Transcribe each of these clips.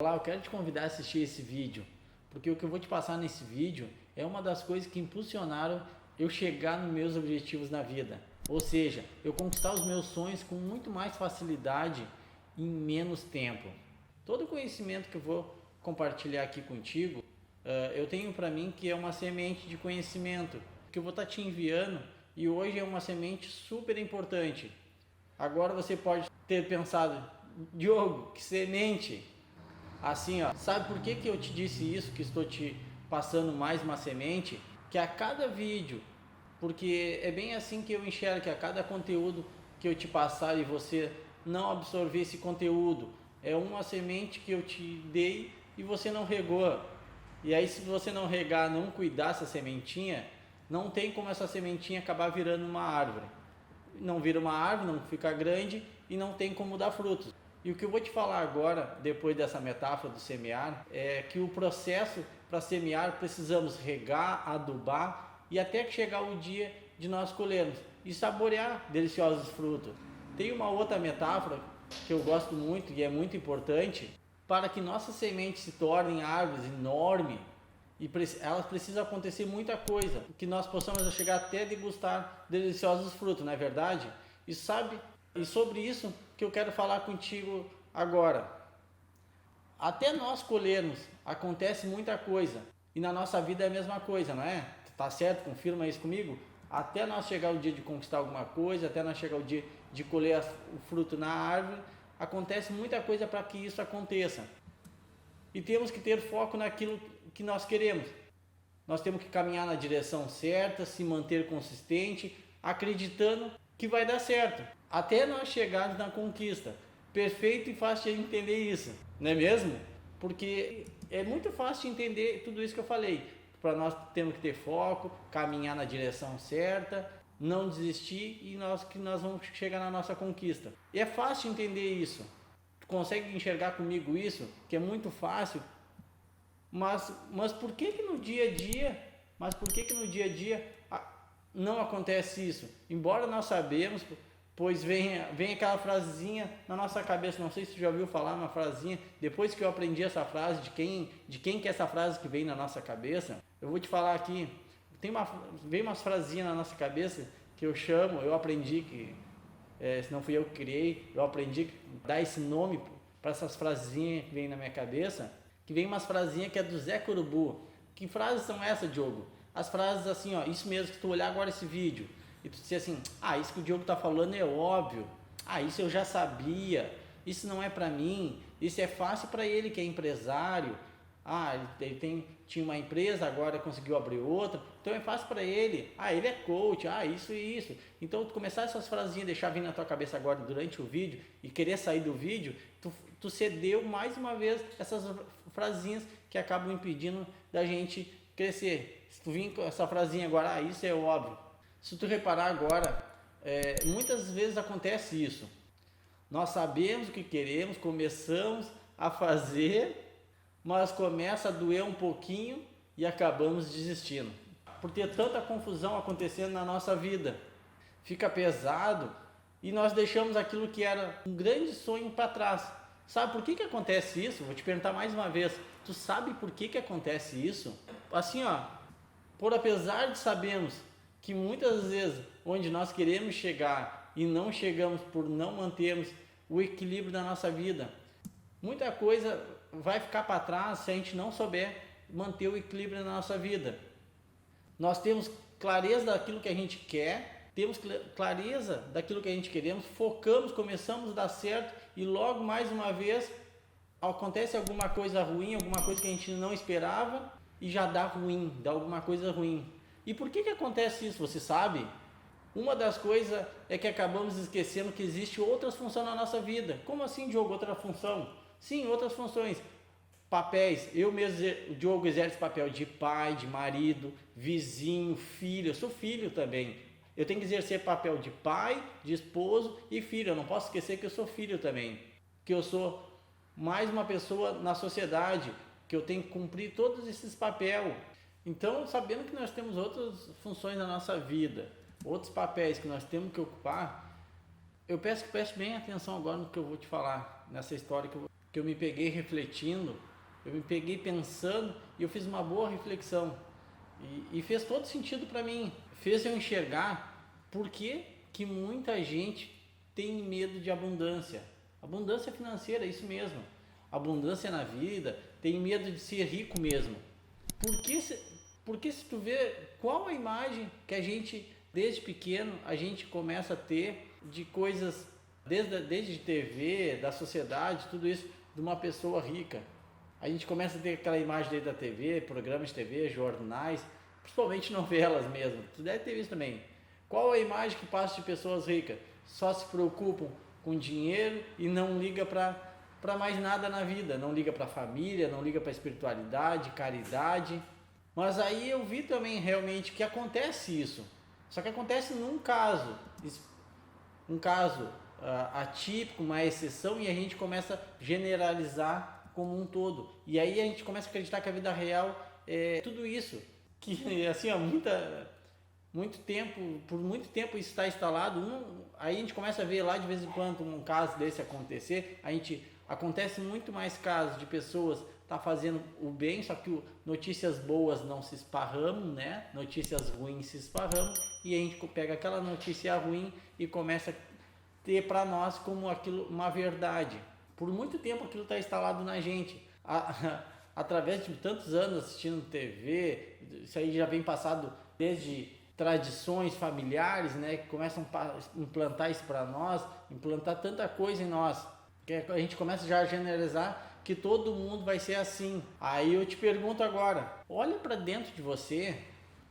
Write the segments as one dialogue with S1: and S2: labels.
S1: Olá, eu quero te convidar a assistir esse vídeo, porque o que eu vou te passar nesse vídeo é uma das coisas que impulsionaram eu chegar nos meus objetivos na vida. Ou seja, eu conquistar os meus sonhos com muito mais facilidade em menos tempo. Todo o conhecimento que eu vou compartilhar aqui contigo, eu tenho para mim que é uma semente de conhecimento que eu vou estar te enviando, e hoje é uma semente super importante. Agora você pode ter pensado, Diogo, que semente? Assim, ó, sabe por que eu te disse isso, que estou te passando mais uma semente? Que a cada vídeo, porque é bem assim que eu enxergo, que a cada conteúdo que eu te passar e você não absorver esse conteúdo, é uma semente que eu te dei e você não regou. E aí, se você não regar, não cuidar essa sementinha, não tem como essa sementinha acabar virando uma árvore. Não vira uma árvore, não fica grande e não tem como dar frutos. E o que eu vou te falar agora, depois dessa metáfora do semear, é que o processo para semear precisamos regar, adubar e até que chegar o dia de nós colhermos e saborear deliciosos frutos. Tem uma outra metáfora que eu gosto muito e é muito importante para que nossas sementes se tornem árvores enormes. E elas precisam acontecer muita coisa, que nós possamos chegar até degustar deliciosos frutos, não é verdade? E sobre isso que eu quero falar contigo agora. Até nós colhermos, acontece muita coisa. E na nossa vida é a mesma coisa, não é? Tá certo? Confirma isso comigo? Até nós chegar o dia de conquistar alguma coisa, até nós chegar o dia de colher o fruto na árvore, acontece muita coisa para que isso aconteça. E temos que ter foco naquilo que nós queremos. Nós temos que caminhar na direção certa, se manter consistente, acreditando que vai dar certo, até nós chegarmos na conquista. Perfeito e fácil de entender isso, não é mesmo? Porque é muito fácil de entender tudo isso que eu falei. Para nós temos que ter foco, caminhar na direção certa, não desistir e nós vamos chegar na nossa conquista. E é fácil de entender isso. Consegue enxergar comigo isso? Que é muito fácil. Mas por que no dia a dia não acontece isso? Embora nós sabemos, pois vem aquela frasezinha na nossa cabeça. Não sei se você já ouviu falar uma frasezinha. Depois que eu aprendi essa frase, de quem que é essa frase que vem na nossa cabeça, eu vou te falar aqui. Vem umas frasezinhas na nossa cabeça que eu aprendi que se não fui eu que criei, eu aprendi a dar esse nome para essas frasinhas que vem na minha cabeça, que vem umas frasinhas que é do Zé Corubu. Que frases são essas, Diogo? As frases assim, ó, isso mesmo, que tu olhar agora esse vídeo e tu dizer assim, isso que o Diogo tá falando é óbvio, isso eu já sabia, isso não é para mim, isso é fácil para ele que é empresário, ele tinha uma empresa, agora conseguiu abrir outra, então é fácil para ele, ele é coach, isso e isso. Então tu começar essas frasinhas, deixar vir na tua cabeça agora durante o vídeo e querer sair do vídeo, tu cedeu mais uma vez essas frasinhas que acabam impedindo da gente crescer. Se tu vir com essa frasinha agora, isso é óbvio. Se tu reparar agora, muitas vezes acontece isso. Nós sabemos o que queremos, começamos a fazer, mas começa a doer um pouquinho e acabamos desistindo. Por ter tanta confusão acontecendo na nossa vida. Fica pesado e nós deixamos aquilo que era um grande sonho para trás. Sabe por que acontece isso? Vou te perguntar mais uma vez. Tu sabe por que acontece isso? Assim, por apesar de sabermos que muitas vezes onde nós queremos chegar e não chegamos por não mantermos o equilíbrio da nossa vida, muita coisa vai ficar para trás se a gente não souber manter o equilíbrio na nossa vida. Nós temos clareza daquilo que a gente quer, temos clareza daquilo que a gente queremos, focamos, começamos a dar certo e logo mais uma vez acontece alguma coisa ruim, alguma coisa que a gente não esperava e já dá ruim, dá alguma coisa ruim. E por que acontece isso? Você sabe? Uma das coisas é que acabamos esquecendo que existe outras funções na nossa vida. Como assim, Diogo, outra função? Sim, outras funções. Papéis. Eu mesmo, o Diogo, exerce papel de pai, de marido, vizinho, filho. Eu sou filho também. Eu tenho que exercer papel de pai, de esposo e filho. Eu não posso esquecer que eu sou filho também. Que eu sou mais uma pessoa na sociedade. Que eu tenho que cumprir todos esses papéis. Então, sabendo que nós temos outras funções na nossa vida, outros papéis que nós temos que ocupar, eu peço que preste bem atenção agora no que eu vou te falar, nessa história que eu me peguei refletindo, eu me peguei pensando e eu fiz uma boa reflexão. E fez todo sentido para mim. Fez eu enxergar por que muita gente tem medo de abundância. Abundância financeira, isso mesmo. Abundância na vida, tem medo de ser rico mesmo. Porque se tu vê qual a imagem que a gente, desde pequeno, a gente começa a ter de coisas, desde TV, da sociedade, tudo isso, de uma pessoa rica. A gente começa a ter aquela imagem dentro da TV, programas de TV, jornais, principalmente novelas mesmo. Tu deve ter visto também. Qual a imagem que passa de pessoas ricas? Só se preocupam com dinheiro e não liga para mais nada na vida. Não liga para a família, não liga para a espiritualidade, caridade. Mas aí eu vi também realmente que acontece isso. Só que acontece num caso. Um caso atípico, uma exceção, e a gente começa a generalizar como um todo. E aí a gente começa a acreditar que a vida real é tudo isso. Que assim, por muito tempo isso está instalado. Aí a gente começa a ver lá de vez em quando um caso desse acontecer. Acontece muito mais casos de pessoas tá fazendo o bem, só que notícias boas não se esparramam, né? Notícias ruins se esparramam, e a gente pega aquela notícia ruim e começa a ter para nós como aquilo uma verdade. Por muito tempo aquilo está instalado na gente. Através de tantos anos assistindo TV, isso aí já vem passado desde tradições familiares, né, que começam a implantar isso para nós, implantar tanta coisa em nós, que a gente começa já a generalizar que todo mundo vai ser assim. Aí eu te pergunto agora, olha para dentro de você,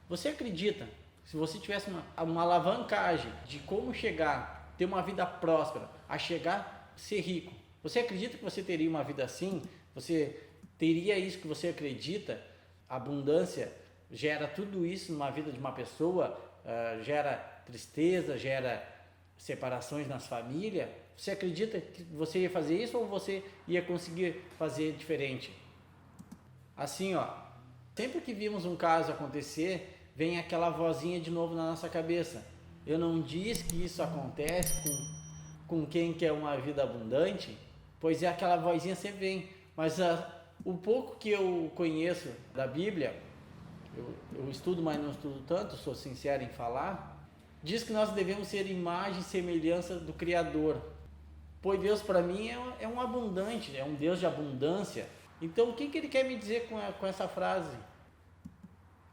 S1: você acredita, se você tivesse uma alavancagem de como chegar, ter uma vida próspera, a chegar a ser rico, você acredita que você teria uma vida assim? Você teria isso que você acredita? A abundância gera tudo isso numa vida de uma pessoa, gera tristeza, gera separações nas famílias. Você acredita que você ia fazer isso ou você ia conseguir fazer diferente? Assim, sempre que vimos um caso acontecer, vem aquela vozinha de novo na nossa cabeça. Eu não disse que isso acontece com quem quer uma vida abundante, pois é, aquela vozinha sempre vem. Mas o pouco que eu conheço da Bíblia, eu estudo, mas não estudo tanto, sou sincero em falar, diz que nós devemos ser imagem e semelhança do Criador. Pois Deus para mim é um abundante, é um Deus de abundância. Então o que Ele quer me dizer com essa frase?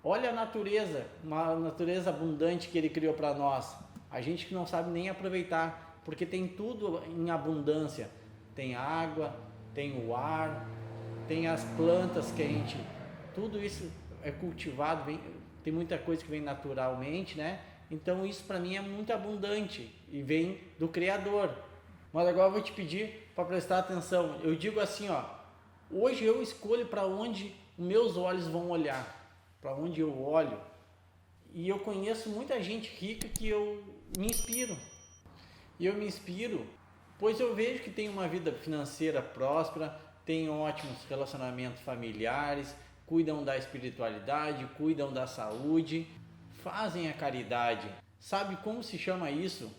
S1: Olha a natureza, uma natureza abundante que Ele criou para nós. A gente que não sabe nem aproveitar, porque tem tudo em abundância. Tem água, tem o ar, tem as plantas que a gente... Tudo isso é cultivado, tem muita coisa que vem naturalmente, né? Então isso para mim é muito abundante e vem do Criador. Mas agora eu vou te pedir para prestar atenção. Eu digo assim, hoje eu escolho para onde meus olhos vão olhar, para onde eu olho. E eu conheço muita gente rica que eu me inspiro. E eu me inspiro, pois eu vejo que tem uma vida financeira próspera, tem ótimos relacionamentos familiares, cuidam da espiritualidade, cuidam da saúde, fazem a caridade. Sabe como se chama isso?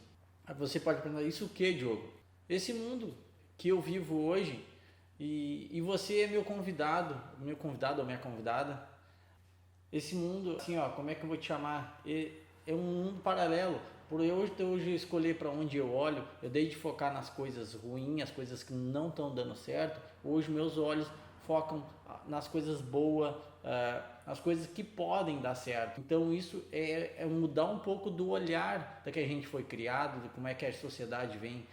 S1: Você pode perguntar, isso o que, Diogo? Esse mundo que eu vivo hoje, e você é meu convidado ou minha convidada. Esse mundo, assim, como é que eu vou te chamar? É um mundo paralelo. Por hoje escolher para onde eu olho, eu dei de focar nas coisas ruins, as coisas que não estão dando certo. Hoje meus olhos focam nas coisas boas, nas coisas que podem dar certo. Então isso é mudar um pouco do olhar da que a gente foi criado, de como é que a sociedade vem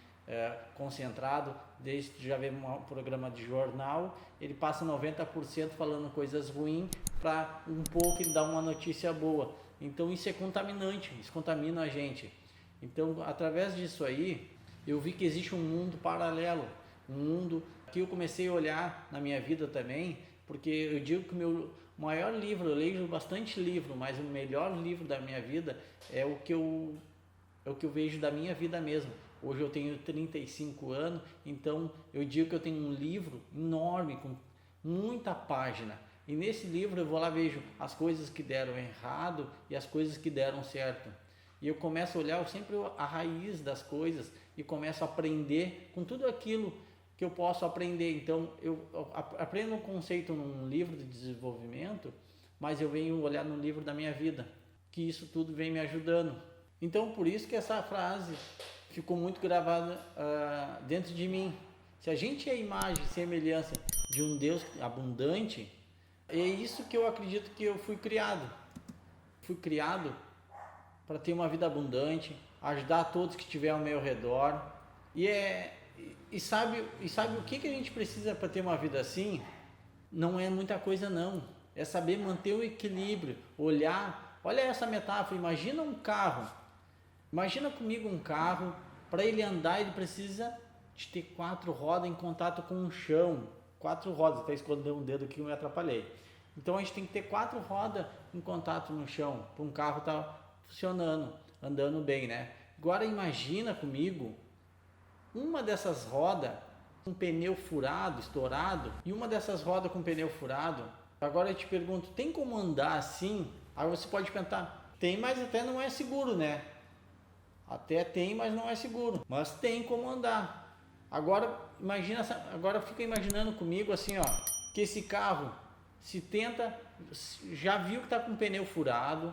S1: concentrado. Desde que já vê um programa de jornal, ele passa 90% falando coisas ruins para um pouco ele dar uma notícia boa. Então isso é contaminante, isso contamina a gente. Então através disso aí, eu vi que existe um mundo paralelo, um mundo que eu comecei a olhar na minha vida também, porque eu digo que o meu maior livro, eu leio bastante livro, mas o melhor livro da minha vida é o que eu vejo da minha vida mesmo. Hoje eu tenho 35 anos, então eu digo que eu tenho um livro enorme, com muita página. E nesse livro eu vou lá, vejo as coisas que deram errado e as coisas que deram certo. E eu começo a olhar sempre a raiz das coisas e começo a aprender com tudo aquilo que eu posso aprender. Então, eu aprendo um conceito num livro de desenvolvimento, mas eu venho olhar no livro da minha vida, que isso tudo vem me ajudando. Então, por isso que essa frase ficou muito gravada dentro de mim. Se a gente é a imagem e semelhança de um Deus abundante, é isso que eu acredito que eu fui criado. Fui criado para ter uma vida abundante, ajudar todos que estiver ao meu redor. E sabe o que a gente precisa para ter uma vida assim? Não é muita coisa não. É saber manter o equilíbrio, olhar. Olha essa metáfora, imagina um carro. Imagina comigo um carro, para ele andar ele precisa de ter 4 rodas em contato com o chão. 4 rodas, até esconder um dedo aqui eu me atrapalhei. Então a gente tem que ter 4 rodas em contato no chão, para um carro estar funcionando, andando bem, né? Agora imagina comigo uma dessas rodas com pneu furado, estourado, e uma dessas rodas com pneu furado. Agora eu te pergunto, tem como andar assim? Aí você pode pensar, tem, mas até não é seguro, né? Até tem, mas não é seguro. Mas tem como andar. Agora imagina, agora fica imaginando comigo assim, ó, que esse carro se tenta, já viu que está com o pneu furado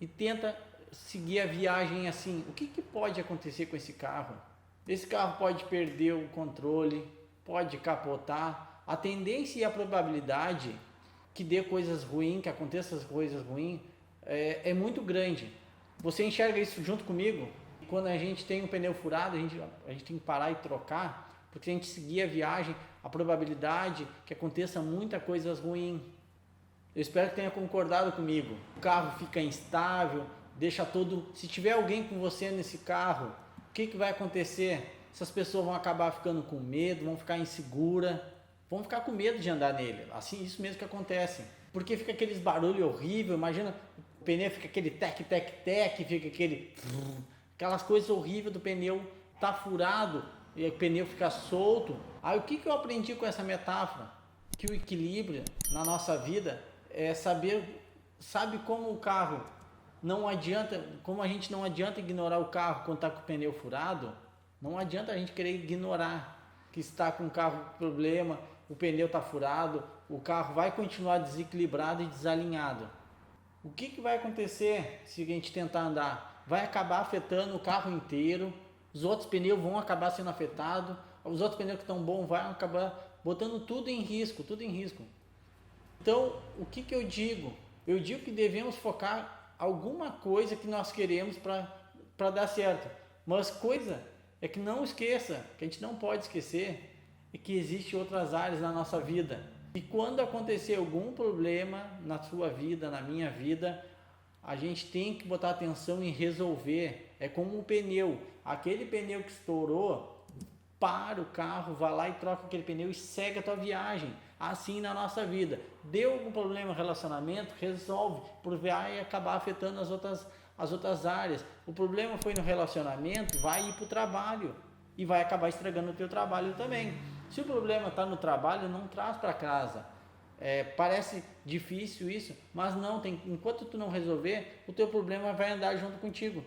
S1: e tenta seguir a viagem assim. O que pode acontecer com esse carro? Esse carro pode perder o controle, pode capotar. A tendência e a probabilidade que dê coisas ruins, que aconteçam coisas ruins, é muito grande. Você enxerga isso junto comigo? Quando a gente tem um pneu furado, a gente tem que parar e trocar, porque se a gente seguir a viagem, a probabilidade que aconteça muita coisa ruim. Eu espero que tenha concordado comigo. O carro fica instável, deixa todo... Se tiver alguém com você nesse carro, o que vai acontecer? Essas pessoas vão acabar ficando com medo, vão ficar inseguras, vão ficar com medo de andar nele. Assim, isso mesmo que acontece. Porque fica aqueles barulhos horríveis, imagina, o pneu fica aquele tec, fica aquelas coisas horríveis do pneu tá furado e o pneu fica solto. Aí o que eu aprendi com essa metáfora? Que o equilíbrio na nossa vida é saber, sabe como o carro não adianta, como a gente não adianta ignorar o carro quando está com o pneu furado, não adianta a gente querer ignorar que está com o carro com problema, o pneu está furado, o carro vai continuar desequilibrado e desalinhado. O que vai acontecer se a gente tentar andar? Vai acabar afetando o carro inteiro, os outros pneus vão acabar sendo afetados, os outros pneus que estão bons vão acabar botando tudo em risco, tudo em risco. Então, o que eu digo? Eu digo que devemos focar alguma coisa que nós queremos para dar certo. Mas coisa é que não esqueça, que a gente não pode esquecer, é que existem outras áreas na nossa vida. E quando acontecer algum problema na sua vida, na minha vida, a gente tem que botar atenção em resolver. É como um pneu. Aquele pneu que estourou, para o carro, vai lá e troca aquele pneu e segue a tua viagem. Assim na nossa vida. Deu algum problema no relacionamento, resolve, porque vai acabar afetando as outras áreas. O problema foi no relacionamento, vai ir para o trabalho e vai acabar estragando o teu trabalho também. Se o problema está no trabalho, não traz para casa. Parece difícil isso, mas não, enquanto tu não resolver, o teu problema vai andar junto contigo.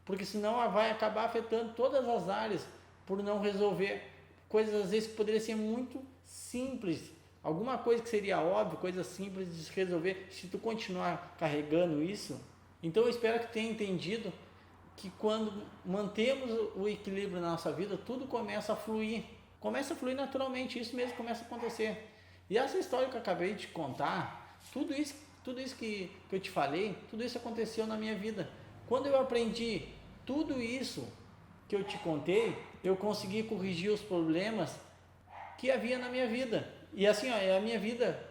S1: Porque senão vai acabar afetando todas as áreas por não resolver coisas às vezes que poderiam ser muito simples. Alguma coisa que seria óbvio, coisa simples de se resolver, se tu continuar carregando isso. Então eu espero que tenha entendido que quando mantemos o equilíbrio na nossa vida, tudo começa a fluir. Começa a fluir naturalmente, isso mesmo começa a acontecer. E essa história que eu acabei de contar, tudo isso que eu te falei, tudo isso aconteceu na minha vida. Quando eu aprendi tudo isso que eu te contei, eu consegui corrigir os problemas que havia na minha vida. E assim, a minha vida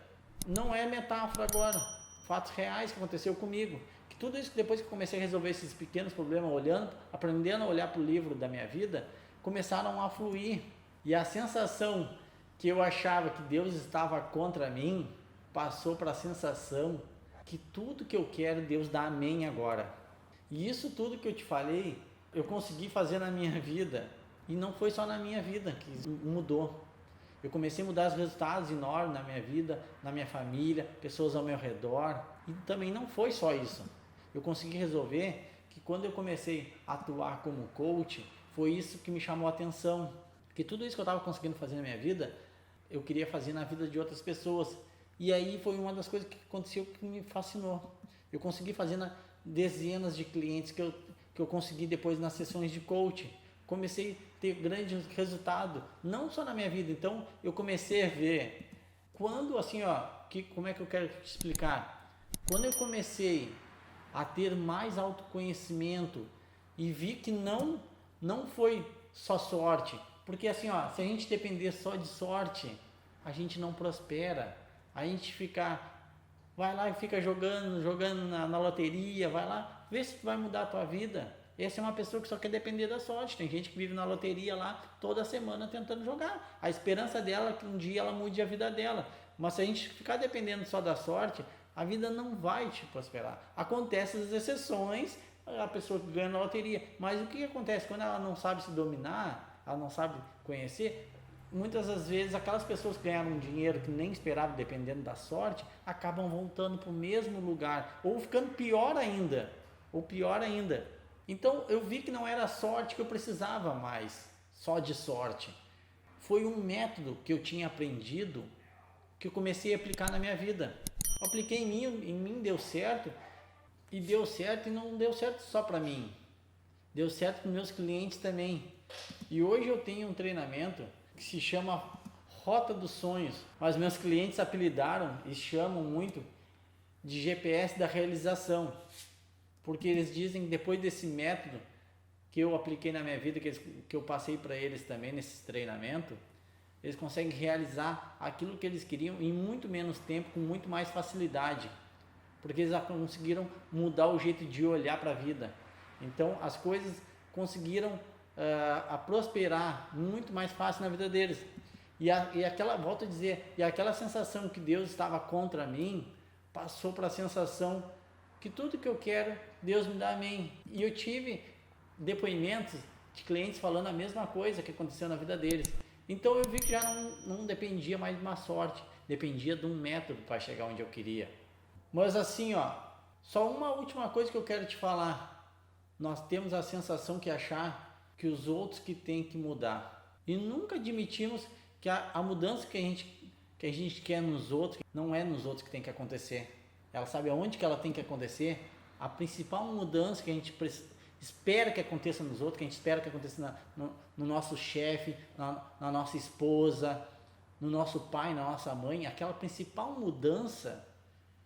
S1: não é metáfora agora, fatos reais que aconteceu comigo. Que tudo isso, depois que eu comecei a resolver esses pequenos problemas, aprendendo a olhar para o livro da minha vida, começaram a fluir. E a sensação que eu achava que Deus estava contra mim, passou para a sensação que tudo que eu quero, Deus dá amém agora. E isso tudo que eu te falei, eu consegui fazer na minha vida. E não foi só na minha vida que mudou. Eu comecei a mudar os resultados enormes na minha vida, na minha família, pessoas ao meu redor. E também não foi só isso. Eu consegui resolver que quando eu comecei a atuar como coach, foi isso que me chamou a atenção. Porque tudo isso que eu estava conseguindo fazer na minha vida, eu queria fazer na vida de outras pessoas. E aí foi uma das coisas que aconteceu que me fascinou. Eu consegui fazer dezenas de clientes que eu consegui depois nas sessões de coaching. Comecei a ter grandes resultados, não só na minha vida. Então eu comecei a ver quando assim, como é que eu quero te explicar? Quando eu comecei a ter mais autoconhecimento e vi que não foi só sorte, porque assim, se a gente depender só de sorte, a gente não prospera. A gente vai lá e fica jogando na loteria, vai lá, vê se vai mudar a tua vida. Essa é uma pessoa que só quer depender da sorte. Tem gente que vive na loteria lá toda semana tentando jogar. A esperança dela é que um dia ela mude a vida dela. Mas se a gente ficar dependendo só da sorte, a vida não vai te prosperar. Acontecem as exceções, a pessoa que ganha na loteria. Mas o que acontece quando ela não sabe se dominar, ela não sabe conhecer? Muitas das vezes aquelas pessoas que ganharam dinheiro que nem esperavam, dependendo da sorte, acabam voltando para o mesmo lugar, ou ficando pior ainda, Então eu vi que não era sorte que eu precisava mais, só de sorte. Foi um método que eu tinha aprendido, que eu comecei a aplicar na minha vida. Eu apliquei em mim deu certo, e não deu certo só para mim, deu certo para meus clientes também. E hoje eu tenho um treinamento que se chama Rota dos Sonhos, mas meus clientes apelidaram e chamam muito de GPS da realização, porque eles dizem que depois desse método que eu apliquei na minha vida, que eu passei para eles também nesse treinamento, eles conseguem realizar aquilo que eles queriam em muito menos tempo, com muito mais facilidade, porque eles conseguiram mudar o jeito de olhar para a vida. Então as coisas conseguiram a prosperar muito mais fácil na vida deles. E aquela, volto a dizer, e aquela sensação que Deus estava contra mim, passou para a sensação que tudo que eu quero, Deus me dá a mim. E eu tive depoimentos de clientes falando a mesma coisa que aconteceu na vida deles. Então eu vi que já não dependia mais de uma sorte, dependia de um método para chegar onde eu queria. Mas assim, só uma última coisa que eu quero te falar. Nós temos a sensação que achar que os outros que têm que mudar. E nunca admitimos que a mudança que a gente quer nos outros, não é nos outros que tem que acontecer. Ela sabe aonde que ela tem que acontecer. A principal mudança que a gente espera que aconteça nos outros, que a gente espera que aconteça no nosso chefe, na nossa esposa, no nosso pai, na nossa mãe, aquela principal mudança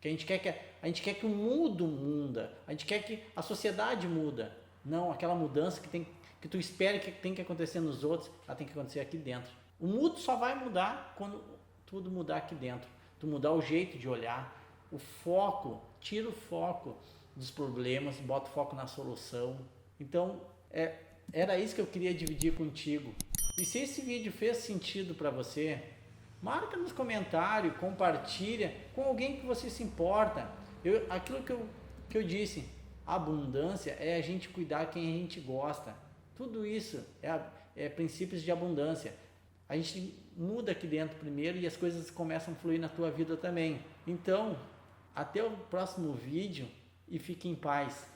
S1: que a gente quer que o mundo muda, a gente quer que a sociedade muda. Não, aquela mudança que tu espera que tem que acontecer nos outros, ela tem que acontecer aqui dentro. O mundo só vai mudar quando tudo mudar aqui dentro. Tu mudar o jeito de olhar, o foco, tira o foco dos problemas, bota o foco na solução. Então, era isso que eu queria dividir contigo. E se esse vídeo fez sentido para você, marca nos comentários, compartilha com alguém que você se importa. Aquilo que eu disse, a abundância é a gente cuidar quem a gente gosta. Tudo isso é princípios de abundância. A gente muda aqui dentro primeiro e as coisas começam a fluir na tua vida também. Então, até o próximo vídeo e fique em paz.